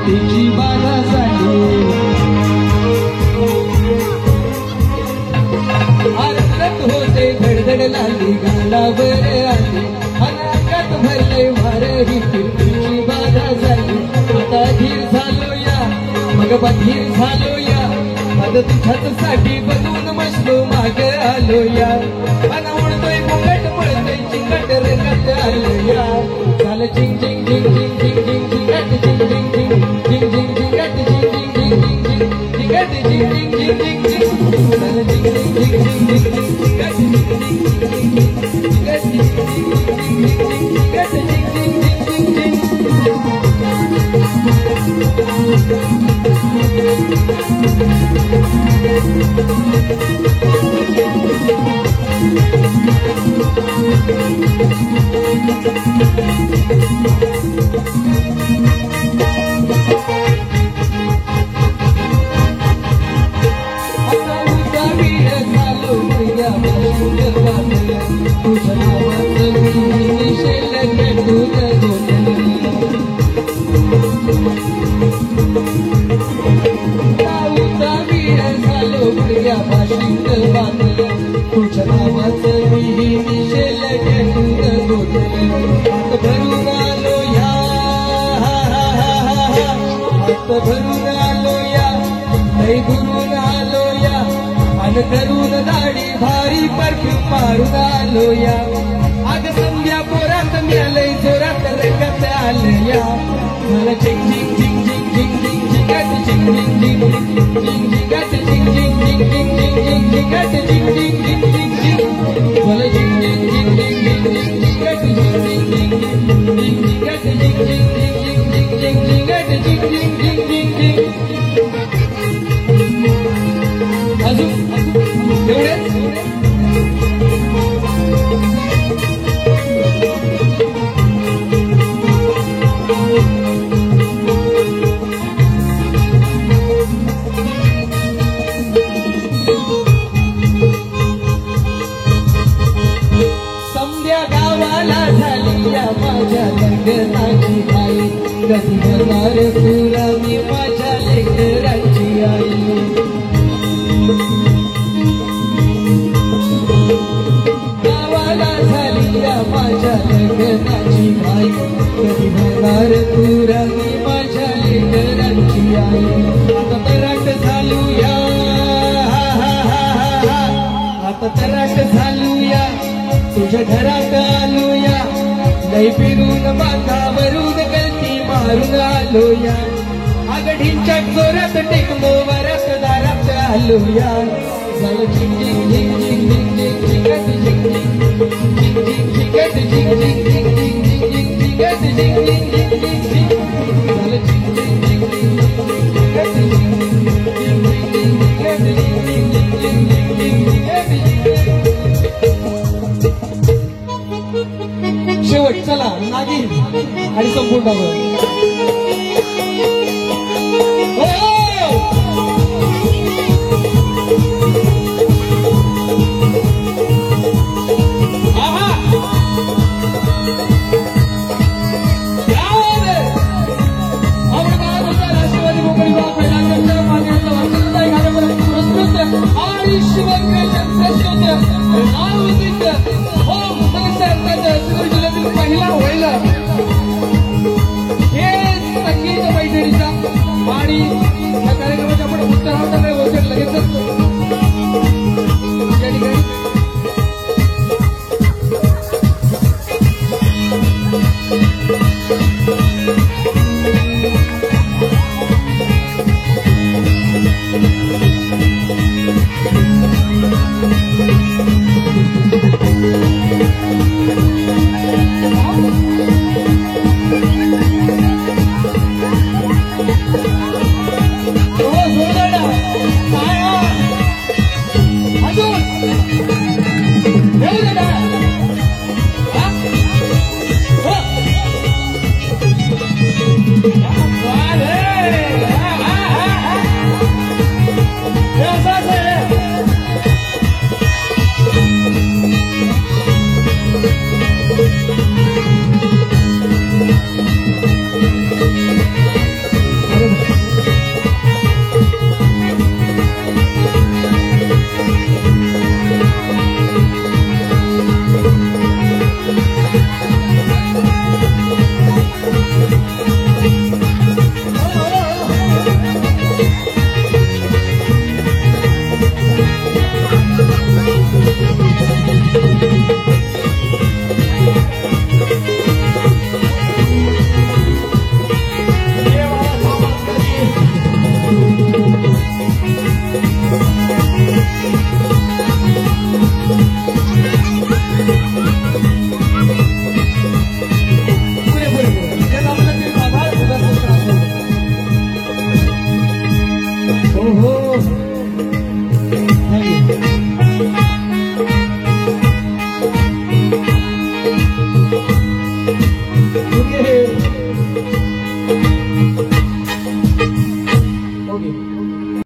कीर्तीची बाधा झाली आरत होते धडधड लाली गालावर आली अनाकात भरले भार ही कीर्तीची बाधा झाली आता धीर झालो या मग बधीर झालो या आता तुझ्याच साठी बनवून मसलो माग आलो या अन उडतोय मुंगट पळतोय चिंगट रंगत आलो या झालं चिंग चिंग चिंग चिंग चिंग चिंग चिंगट चिंग चिंग चिंग चिंग चिंग चिंगट चिंग चिंग चिंग चिंग चिंग चिंगट चिंग चिंग चिंग चिंग चिंग झालं चिंग चिंग चिंग चिंग चिंग चिंग चिंगट चिंग चिंग चिंग चिंगट चिंग चिंग चिंग चिंग चिंगट चिंग चिंग चिंग चिंग तुझ्या नावाचं मी निशेल घेऊन हात भरून आलो या हात भरून आलो या लई दुरून आलो या अन करून दाढी भारी परफ्यूम मारून आलो या अग संध्या पोरात मिळालंय जोरात रंगात आलं या मला चिंग चिंग चिंग चिंग चिंग चिंग चिंगाट चिंग चिंग चिंग चिंग चिंगाट चिंग चिंग चिंग चिंग चिंग चिंगाट चिंग चिंग चिंग चिंग चिंग मला चिंग चिंग चिंग चिंग चिंग चिंगाट चिंग चिंग चिंग चिंगाट चिंग चिंग चिंग चिंग चिंगाट चिंग चिंग चिंग चिंग चिंग अजून एवढेच माझ्या लग्नाची आई कधी होणार तुला मी माझ्या लेकरांची आई गावाला झाली या माझ्या लग्नाची आई कधी होणार तुला मी माझ्या लेकरांची आई आता तराट झालूया आता तराट झालूया तुझ्या घरात आलूया लई फिरून माथावरून गलती मारून आलो या आगढींच्या जोरात टेकमो वरात दारात आलो या झालं चिंग चिंग चिंग चिंग चिंग चिंग चिंग चिंगट चिंग चिंग चिंग चिंग चिंग चिंगट चिंग चिंग चिंग चिंग चिंग झालं चिंग चिंग चिंग चिंग शेवट चला नागिन आणि संपूर्ण राष्ट्रवादी कोकणी आणि शिवसेनेचे नाव